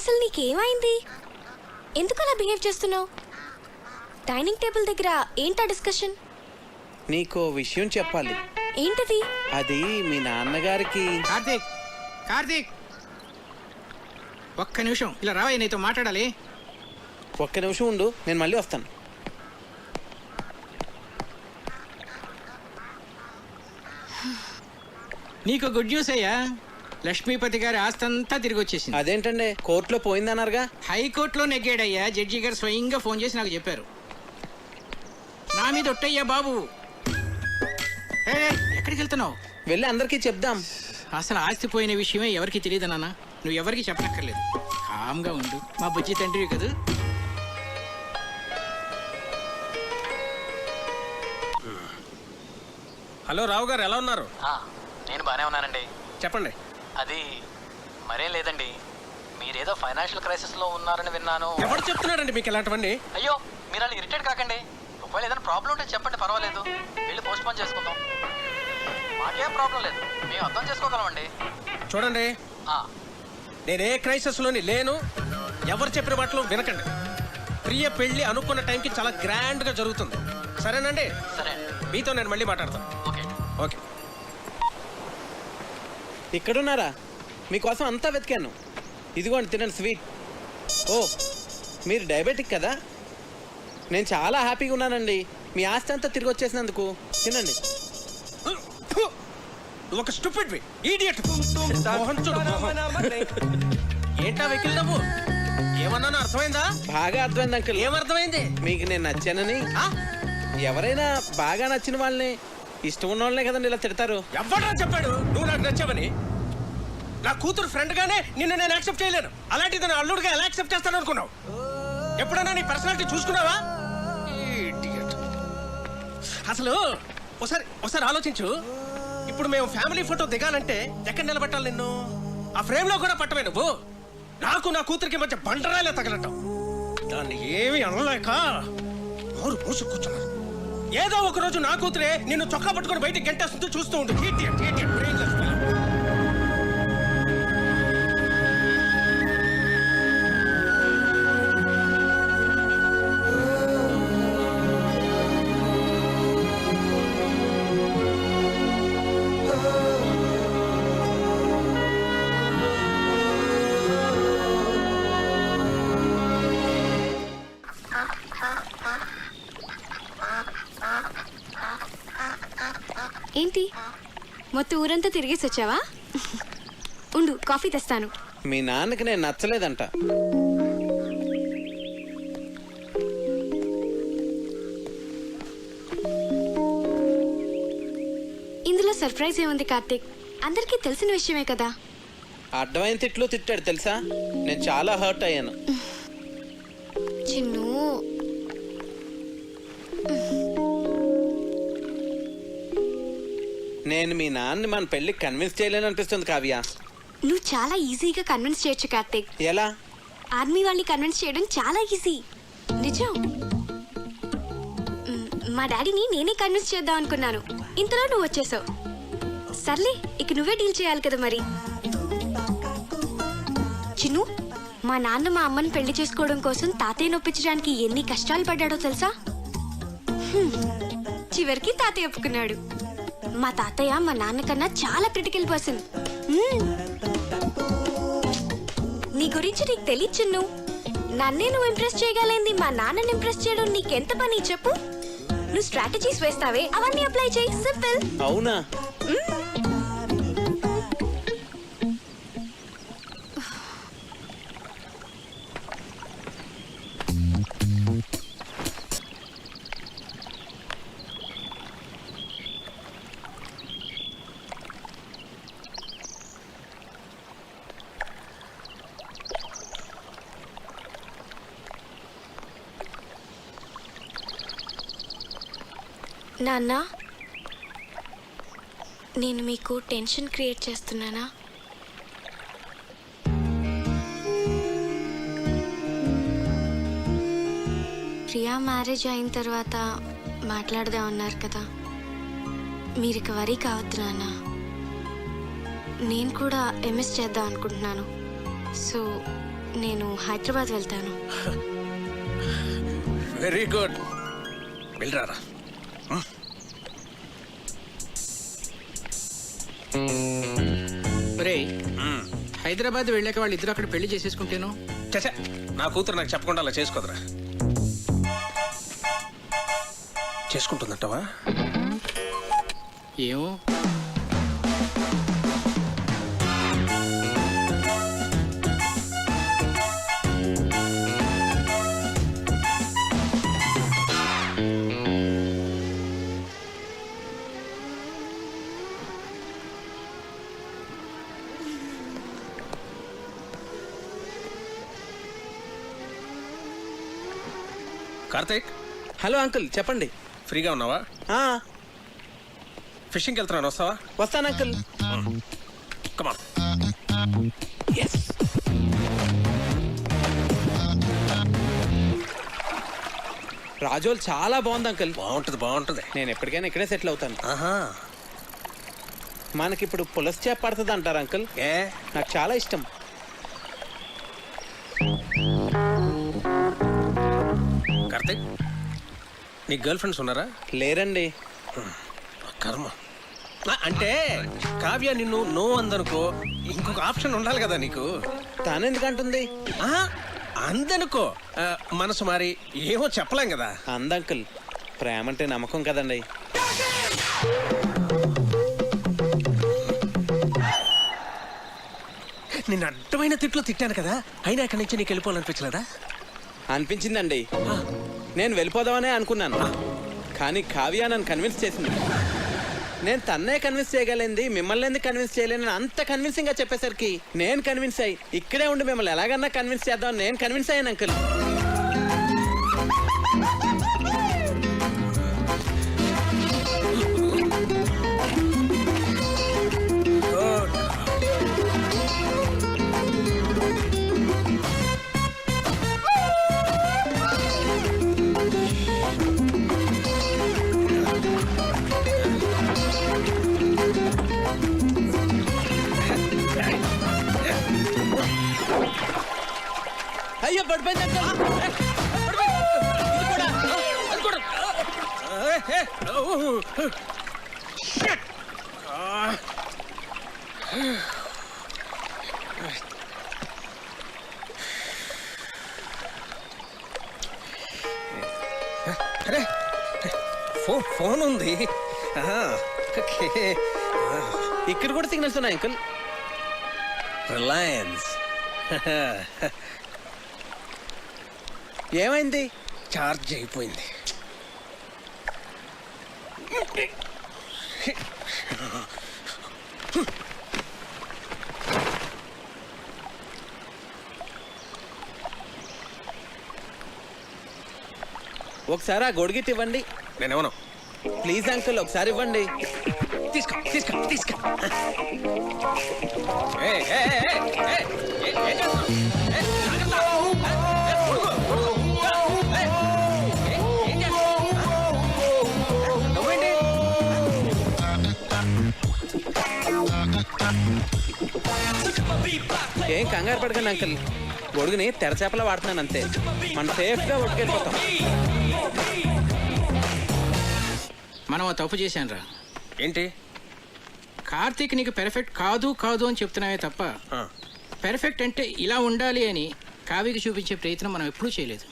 అసలు నీకేమైంది? ఎందుకు అలా బిహేవ్ చేస్తున్నావు? డైనింగ్ టేబుల్ దగ్గర ఏంటా డిస్కషన్? నీకో విషయం చెప్పాలి. ఏంటది? అది మీ నాన్నగారికి. కార్తీక్, కార్తీక్, ఒక్క నిమిషం ఇలా రావయ్య, నీతో మాట్లాడాలి. ఒక్క నిమిషం ఉండు, నేను మళ్ళీ వస్తాను. నీకు గుడ్ న్యూస్ అయ్యా, లక్ష్మీపతి గారి ఆస్తంతా తిరిగి వచ్చేసింది. అదేంటండి, కోర్టులో పోయిందన్నారుగా? హైకోర్టులో నెగ్గాడయ్యా. జడ్జి గారు స్వయంగా ఫోన్ చేసి నాకు చెప్పారు. నా మీద ఒట్టయ్యా బాబు. ఎక్కడికి వెళ్తున్నావు? వెళ్ళి అందరికీ చెప్దాం. అసలు ఆస్తి పోయిన విషయమే ఎవరికి తెలియదు నాన్న. నువ్వు ఎవరికి చెప్పనక్కర్లేదు, కామ్గా ఉండు. మా బుజ్జి తండ్రివి కదా. హలో రావు గారు, ఎలా ఉన్నారు? నేను బాగానే ఉన్నానండి. చెప్పండి. అది మరేం లేదండి, మీరేదో ఫైనాన్షియల్ క్రైసిస్లో ఉన్నారని విన్నాను. ఎవరు చెప్తున్నాడండి మీకు ఇలాంటివన్నీ? అయ్యో, మీరు అలా ఇరిటేట్ కాకండి. ఒకవేళ ఏదైనా ప్రాబ్లం ఉంటే చెప్పండి, పర్వాలేదు. వెళ్ళి పోస్ట్ పోన్ చేసుకుందాం. మాకేం ప్రాబ్లం లేదు, మేము అర్థం చేసుకోగలమండి. చూడండి, నేనే క్రైసిస్లోని లేను. ఎవరు చెప్పిన మాటలు వినకండి. ప్రియ పెళ్లి అనుకున్న టైంకి చాలా గ్రాండ్గా జరుగుతుంది. సరేనండి? సరే, మీతో నేను మళ్ళీ మాట్లాడతాను. ఓకే. ఓకే. ఇక్కడున్నారా? మీకోసం అంతా వెతికాను. ఇదిగోండి, తినండి స్వీట్. ఓ, మీరు డయాబెటిక్ కదా? నేను చాలా హ్యాపీగా ఉన్నానండి మీ ఆస్తి అంతా తిరిగి వచ్చేసినందుకు. తినండి. ఒక స్టూపిడ్ ఇడియట్. మోహన్ చూడు, మోహన్. ఏంటా వెకిల్ నవ్వు? ఏమన్నానో అర్థమైందా? బాగా అర్థమైంది అంకుల్. ఏమర్థమైంది? మీకు నేను నచ్చానని. ఎవరైనా బాగా నచ్చిన వాళ్ళని, ఇష్టం ఉన్న వాళ్ళనే కదండి ఇలా తిడతారు. ఎవడరా చెప్పాడు నువ్వు నాకు నచ్చావని? నా కూతురు ఫ్రెండ్ గానే నిన్ను నేను యాక్సెప్ట్ చేయలేను. అలాంటిది నా అల్లుడుగా ఎలా యాక్సెప్ట్ చేస్తాను అనుకున్నావు? ఎప్పుడైనా నీ పర్సనాలిటీ చూసుకున్నావా? Idiot. అసలు ఒకసారి ఆలోచించు. ఇప్పుడు మేము ఫ్యామిలీ ఫోటో దిగాలంటే ఎక్కడ నిలబెట్టాలి నిన్ను? ఆ ఫ్రేమ్ లో కూడా పట్టవే నువ్వు. నాకు నా కూతురికి మధ్య బండరాయిలా తగలటం. దాన్ని ఏమి అనలేక నోరు మూసు కూర్చున్నాను. ఏదో ఒక రోజు నా కూతురే నిన్ను చొక్కా పట్టుకొని బయటికి గంటేస్తుందో చూస్తూ ఉండు. Idiot, idiot, brainless fellow. ఏంటి, మొత్తం ఊరంతా తిరిగేసి వచ్చావా? ఉండు, కాఫీ తెస్తాను. మీ నాన్నకి నేను నచ్చలేదంట. ఇందులో సర్ప్రైజ్ ఏముంది కార్తీక్? అందరికీ తెలిసిన విషయమే కదా. అడ్డమైన తిట్లు తిట్టాడు తెలుసా? నేను చాలా హర్ట్ అయ్యాను. చిన్ను, నేను మీ నాన్నని మన పెళ్ళికి కన్విన్స్ చేయలేను అనిపిస్తుంది కావ్య. నువ్వు చాలా ఈజీగా కన్విన్స్ చేయొచ్చు కార్తీక్. ఎలా? ఆర్మీ వాళ్ళని కన్విన్స్ చేయడం చాలా ఈజీ. నిజం. మా డాడీని నేనే కన్విన్స్ చేద్దాం అనుకున్నాను, ఇంతలో నువ్వు వచ్చేసావు. సర్లే, ఇక నువ్వే డీల్ చేయాలి కదా మరి. చిన్ను, మా నాన్న మా అమ్మని పెళ్లి చేసుకోవడం కోసం తాతయ్య నొప్పించడానికి ఎన్ని కష్టాలు పడ్డాడో తెలుసా? చివరికి తాతయ్య ఒప్పుకున్నాడు. మా తాతయ్య మా నాన్నకన్నా చాలా క్రిటికల్ పర్సన్. నీ గురించి నీకు తెలియదు చిన్ను. నన్నే నువ్వు ఇంప్రెస్ చేయగలిగింది మా నాన్నని ఇంప్రెస్ చేయడం నీకెంత పని చెప్పు. నువ్వు స్ట్రాటజీస్ వేస్తావే, అవన్నీ అప్లై చేయి. సింపుల్. అవునా? నాన్న, నేను మీకు టెన్షన్ క్రియేట్ చేస్తున్నానా? ప్రియా మ్యారేజ్ అయిన తర్వాత మాట్లాడదాం అన్నారు కదా. మీరు ఇక వరీ కావద్దు నాన్న. నేను కూడా ఎంఎస్ చేద్దాం అనుకుంటున్నాను. సో నేను హైదరాబాద్ వెళ్తాను. వెరీ గుడ్, వెళ్ళరారా. ఒరే హైదరాబాద్ వెళ్ళాక వాళ్ళు ఇద్దరు అక్కడ పెళ్లి చేసేసుకుంటేను. చచ్చా, నా కూతురు నాకు చెప్పకుండా అలా చేసుకోదరా. చేసుకుంటుందంటవా? ఏమో. కార్తీక్, హలో అంకుల్, చెప్పండి. ఫ్రీగా ఉన్నావా? ఆ, ఫిషింగ్కి వెళ్తున్నాను, వస్తావా? వస్తాను అంకుల్. కమాన్. రాజోల్ చాలా బాగుంది అంకుల్. బాగుంటుంది బాగుంటుంది. నేను ఎప్పటికైనా ఇక్కడే సెటిల్ అవుతాను. ఆహా. మనకిప్పుడు పులస చేప పడుతుంది అంటారు అంకుల్. ఏ నాకు చాలా ఇష్టం. కార్తీక్, నీ గర్ల్ ఫ్రెండ్స్ ఉన్నారా? లేరండి. కర్మ. అంటే కావ్య నిన్ను నో అందనుకో, ఇంకొక ఆప్షన్ ఉండాలి కదా నీకు. తాను ఎందుకంటుంది? ఆహా, అందనుకో, మనసు మారి ఏమో చెప్పలేం కదా. అంద అంకుల్, ప్రేమ అంటే నమ్మకం కదండి. నిన్ను అడ్డమైన తిట్లు తిట్టాను కదా, అయినా ఇక్కడి నుంచి నీకు వెళ్ళిపోవాలనిపించలేదా? అనిపించిందండి. నేను వెళ్ళిపోదామనే అనుకున్నాను, కానీ కావ్య నన్ను కన్విన్స్ చేసింది. నేను తన్నే కన్విన్స్ చేయగలిగింది, మిమ్మల్ని ఎందుకు కన్విన్స్ చేయలేను అంత కన్విన్సింగ్ గా చెప్పేసరికి నేను కన్విన్స్ అయ్యి ఇక్కడే ఉండి మిమ్మల్ని ఎలాగన్నా కన్విన్స్ చేద్దాం నేను కన్విన్స్ అయ్యాను అంకుల్. అయ్యో పడిపోయింది అంకుల్. అరే, ఫోన్ ఉంది. ఇక్కడ కూడా సిగ్నల్స్ ఉన్నాయి అంకుల్. రిలయన్స్. ఏమైంది? చార్జ్ అయిపోయింది. ఒకసారి ఆ గొడుగిట్ ఇవ్వండి. నేనేమన్నా? ప్లీజ్ అంకుల్, ఒకసారి ఇవ్వండి. తీసుకో తీసుకో తీసుకో. ఏం కంగారు పడకండి అంకుల్, గొడుగుని తెరచేపలా వాడుతున్నాను అంతే. మనం సేఫ్గా ఒట్టుకెళ్ళిపోతాం. మనం ఆ తప్పు చేశానురా. ఏంటి? కార్తీక్ నీకు పెర్ఫెక్ట్ కాదు కాదు అని చెప్తున్నావే తప్ప పెర్ఫెక్ట్ అంటే ఇలా ఉండాలి అని కావ్యకి చూపించే ప్రయత్నం మనం ఎప్పుడూ చేయలేదు.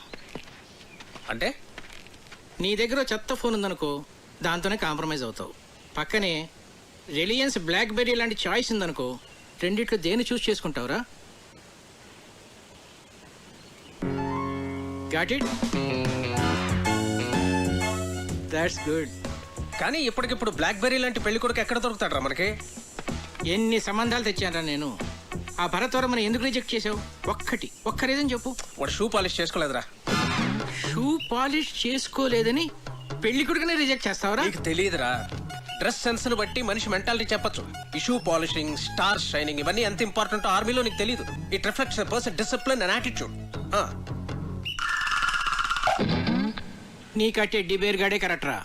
అంటే నీ దగ్గర చెత్త ఫోన్ ఉందనుకో, దాంతోనే కాంప్రమైజ్ అవుతావు. పక్కనే రిలయన్స్ బ్లాక్బెర్రీ లాంటి చాయిస్ ఉందనుకో, రెండిట్లో దేన్ని చూస్ చేసుకుంటావురా? Got it? That's good. కానీ ఇప్పటికిప్పుడు బ్లాక్బెర్రీ లాంటి పెళ్లి కొడుకు ఎక్కడ దొరుకుతాడరా మనకి? ఎన్ని సంబంధాలు తెచ్చానరా నేను. ఆ భరతవరమని ఎందుకు రిజెక్ట్ చేసావు? ఒక్క రీజన్ చెప్పు. వాడు షూ పాలిష్ చేసుకోలేదురా. షూ పాలిష్ చేసుకోలేదని పెళ్లి కొడుకునే రిజెక్ట్ చేస్తావరా? నీకు తెలియదురా, డ్రెస్ సెన్స్ ను బట్టి మనిషి మెంటాలిటీ చెప్పొచ్చు. ఈ షూ పాలిషింగ్, స్టార్ షైనింగ్ ఇవన్నీ ఎంత ఇంపార్టెంట్ ఆర్మీలో నీకు తెలియదు. It reflects a person discipline and attitude. నీ కట్టే డిబేర్ గాడే కరెక్ట్ రా.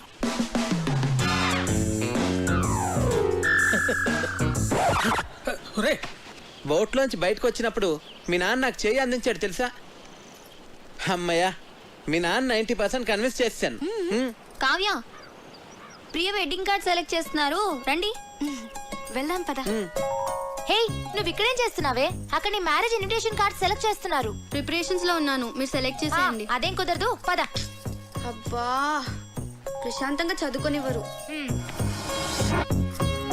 బోట్లోంచి బయటకు వచ్చినప్పుడు మీ నాన్న నాకు చేయి అందించాడు తెలుసా? అమ్మయ్య, మీ నాన్న 90% కన్విన్స్ చేశాను. కావ్య, ప్రియ వెడ్డింగ్ కార్డ్ సెలెక్ట్ చేస్తున్నారు, రండి. వెళ్దాం పద. హే, నువ్వు ఇక్కడేం చేస్తున్నావే? అక్కడ నీ మ్యారేజ్ ఇన్విటేషన్ కార్డ్ సెలెక్ట్ చేస్తున్నారు. ప్రిపరేషన్స్ లో ఉన్నాను, మీరు సెలెక్ట్ చేసేయండి. అదేం కుదరదు, పద. అబ్బా, ప్రశాంతంగా చదువుకొనివ్వరు.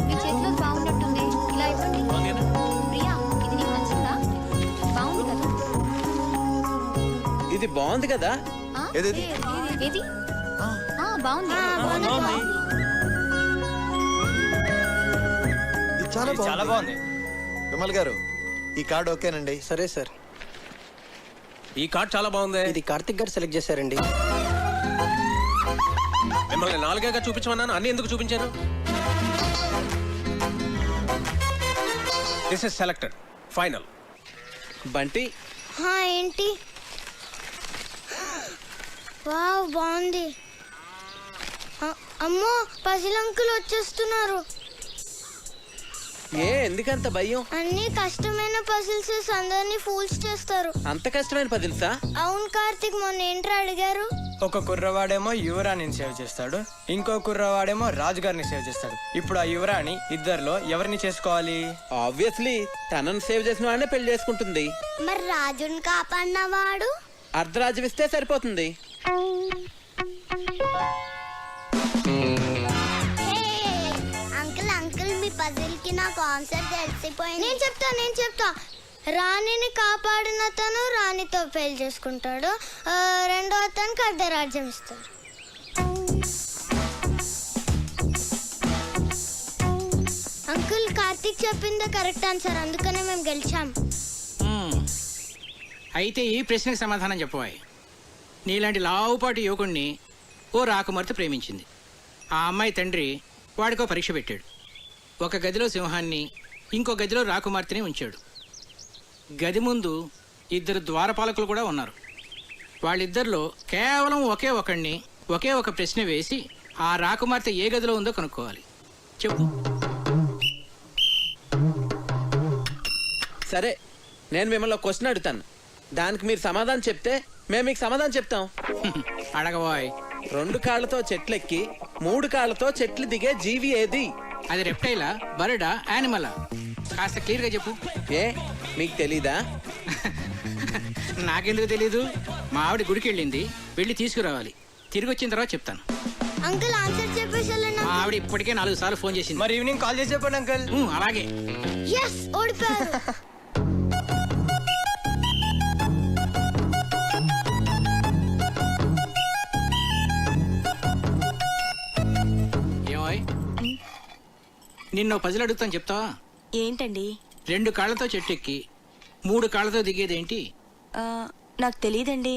మీ చేతిలో బాగున్నట్టుంది, ఇలా ఇవ్వండి. ప్రియా, ఇది నీకు నచ్చిందా? బాగుంది కదా? ఇది బాగుంది కదా? ఏది? బాగుంది. ఇది చాలా బాగుంది. విమల్ గారు, ఈ కార్డు ఓకేనండి? సరే సార్, ఈ కార్డ్ చాలా బాగుంది. ఇది కార్తిక్ గారు సెలెక్ట్ చేశారండి. మిమ్మల్ని 4గా చూపించమన్నాను, అన్ని ఎందుకు చూపించాను? This is selected, final. Bunty, ఏంటి? వావ్, బాగుంది. అమ్మో, పసిల్ అంకుల్ వచ్చేస్తున్నారు. ఎందుకంత భయం? అన్ని కష్టమైన పజిల్స్ అందరినీ ఫూల్స్ చేస్తారు. అంత కష్టమైన పదిల్సా? అవును కార్తిక్, మొన్న ఏంట్రా అడిగారు? ఒక కుర్రవాడేమో యువరాణిని సేవ్ చేస్తాడు, ఇంకో కుర్రవాడేమో రాజుగారిని సేవ్ చేస్తాడు. ఇప్పుడు ఆ యువరాణి ఇద్దరిలో ఎవరిని చేసుకోవాలి? ఆబ్వియస్లీ తనను సేవ్ చేసిన వాడినే పెళ్లి చేసుకుంటుంది. మరి రాజుని కాపాడినవాడు? అర్ధరాజ్యం ఇస్తే సరిపోతుంది. అంకుల్ అంకుల్, మీ పజిల్ కి నా కాన్సెప్ట్ తెలిసిపోయింది. నేను చెప్తా. రాణిని కాపాడిన అతను రాణితో పెళ్లి చేసుకుంటాడు, రెండో అతనికి అర్ధరాజ్యం ఇస్తాడు. అంకుల్, కార్తీక్ చెప్పింది కరెక్ట్ ఆన్సర్, అందుకనే మేము గెలిచాం. అయితే ఈ ప్రశ్నకి సమాధానం చెప్పవాయి. నీలాంటి లావుపాటి యువకుణ్ణి ఓ రాకుమార్తె ప్రేమించింది. ఆ అమ్మాయి తండ్రి వాడికో పరీక్ష పెట్టాడు. ఒక గదిలో సింహాన్ని, ఇంకో గదిలో రాకుమార్తెని ఉంచాడు. గది ముందు ఇద్దరు ద్వారపాలకులు కూడా ఉన్నారు. వాళ్ళిద్దరిలో కేవలం ఒకే ఒక ప్రశ్న వేసి ఆ రాకుమార్తె ఏ గదిలో ఉందో కనుక్కోవాలి. చెప్పు. సరే, నేను మిమ్మల్ని క్వశ్చన్ అడుగుతాను, దానికి మీరు సమాధానం చెప్తే మేము మీకు సమాధానం చెప్తాం. అడగబోయ్. 2 కాళ్ళతో చెట్లెక్కి 3 కాళ్ళతో చెట్లు దిగే జీవి ఏది? అది రెప్టైలా, బర్డా, యానిమలా? కాస్త క్లియర్గా చెప్పు. మీకు తెలీదా? నాకెందుకు తెలీదు? మా ఆవిడ గుడికి వెళ్ళింది, వెళ్ళి తీసుకురావాలి. తిరిగి వచ్చిన తర్వాత చెప్తాను. అంకుల్, ఆన్సర్ చెప్పేసి మా ఆవిడ ఇప్పటికే 4 సార్లు ఫోన్ చేసింది. మరి ఈవినింగ్ కాల్ చేసి చెప్పండి అంకల్. అలాగే. ఎస్, ఓడిపోయారు. ఏమోయ్, నిన్నో పజిల్ అడుగుతాను, చెప్తావా? ఏంటండి? 2 కాళ్ళతో చెట్టు ఎక్కి 3 కాళ్ళతో దిగేదేంటి? నాకు తెలియదండి.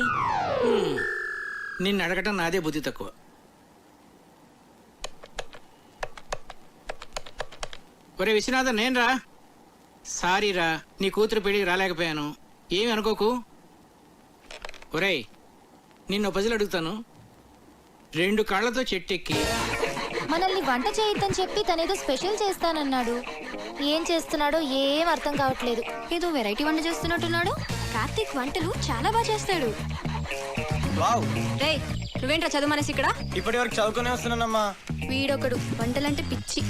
నిన్ను అడగటం నాదే బుద్ధి తక్కువ. ఒరే విశ్వనాథన్, నేను రా. సారీ రా, నీ కూతురు పెళ్ళికి రాలేకపోయాను, ఏమి అనుకోకు. ఒరేయ్, నిన్ను పజిల్ అడుగుతాను. 2 కాళ్ళతో చెట్టు ఎక్కి మనల్ని వంట చేయొద్దని చెప్పి తనేదో స్పెషల్ చేస్తానన్నాడు. ఏం చేస్తున్నాడో ఏం అర్థం కావట్లేదు. ఏదో వెరైటీ వంట చేస్తున్నట్టున్నాడు. కార్తీక్ వంటలు చాలా బాగా చేస్తాడు. వావ్, రే, నువ్వేంట్రా చదువు మనసి ఇక్కడ? ఇప్పటి వరకు చదువుకునే వస్తున్నానమ్మా. వీడొకడు వంటలంటే పిచ్చి.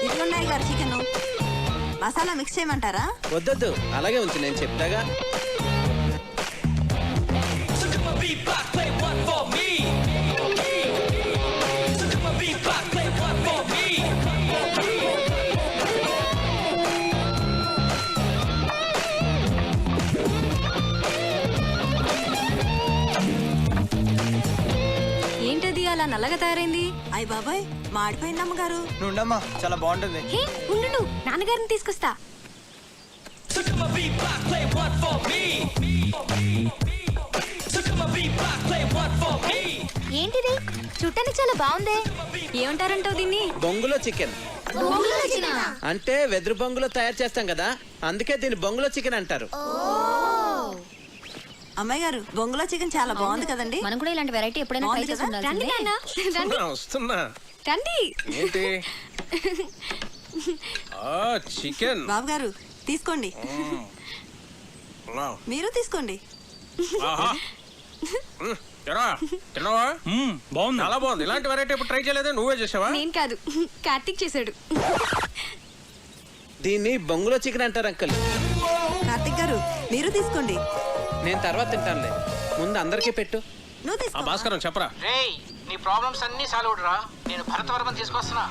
ఇట్లున్నాయి గారు చికెన్ మసాలా మిక్స్ చేయమంటారా? వద్దొద్దు, అలాగే ఉంచు, నేను చెప్తాగా. ఏంటది అలా నల్లగా తయారైంది? అయ్య బాబాయ్, మాడిపోయింది అమ్మగారు. నువ్వు ఉండమ్మా, చాలా బాగుంటుంది. హే, ఉండు, నాన్నగారిని తీసుకొస్తా. ఏంటిది? చుట్టానికి చాలా బాగుందే. ఏమంటారంటావు దీన్ని? బొంగులో చికెన్ అంటే వెదురు బొంగులో తయారు చేస్తాం కదా, అందుకే దీన్ని బొంగులో చికెన్ అంటారు. అమ్మాయి గారు, బొంగులో చికెన్ చాలా బాగుంది కదండి. మనం కూడా ఇలాంటి వెరైటీ ఎప్పుడైనా ట్రై చేసి ఉండాల్సిందే. వస్తున్నా రండి. ఏంటి? చికెన్ బాబు గారు తీసుకోండి, మీరు తీసుకోండి. తిన్నావా? బాగుంది, చాలా బాగుంది. ఇలాంటి వెరైటీ ఇప్పుడు ట్రై చేయలేదే, నువ్వే చేసావా? నేను కాదు, కార్తీక్ చేశాడు. దీన్ని బొంగులో చికెన్ అంటారు అంకుల్. కార్తిక్ గారు మీరు తీసుకోండి. నేను తర్వాత తింటానులే, ముందు అందరికీ పెట్టు. నువ్వు తీసుకో. భాస్కరం చెప్పరా. రేయ్, నీ ప్రాబ్లమ్స్ అన్నీ సాల్వ్ రా. నేను భరతవర్మని తీసుకొస్తున్నా.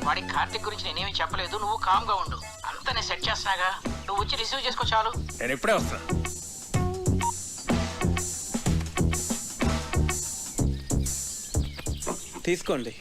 వాడికి కార్తిక్ గురించి నేనేమి చెప్పలేదు, నువ్వు కామ్ గా ఉండు. అంతా నేను సెట్ చేస్తున్నాగా, నువ్వు వచ్చి రిసీవ్ చేసుకో చాలు. నేను ఇప్పుడే వస్తా. తీసుకోండి.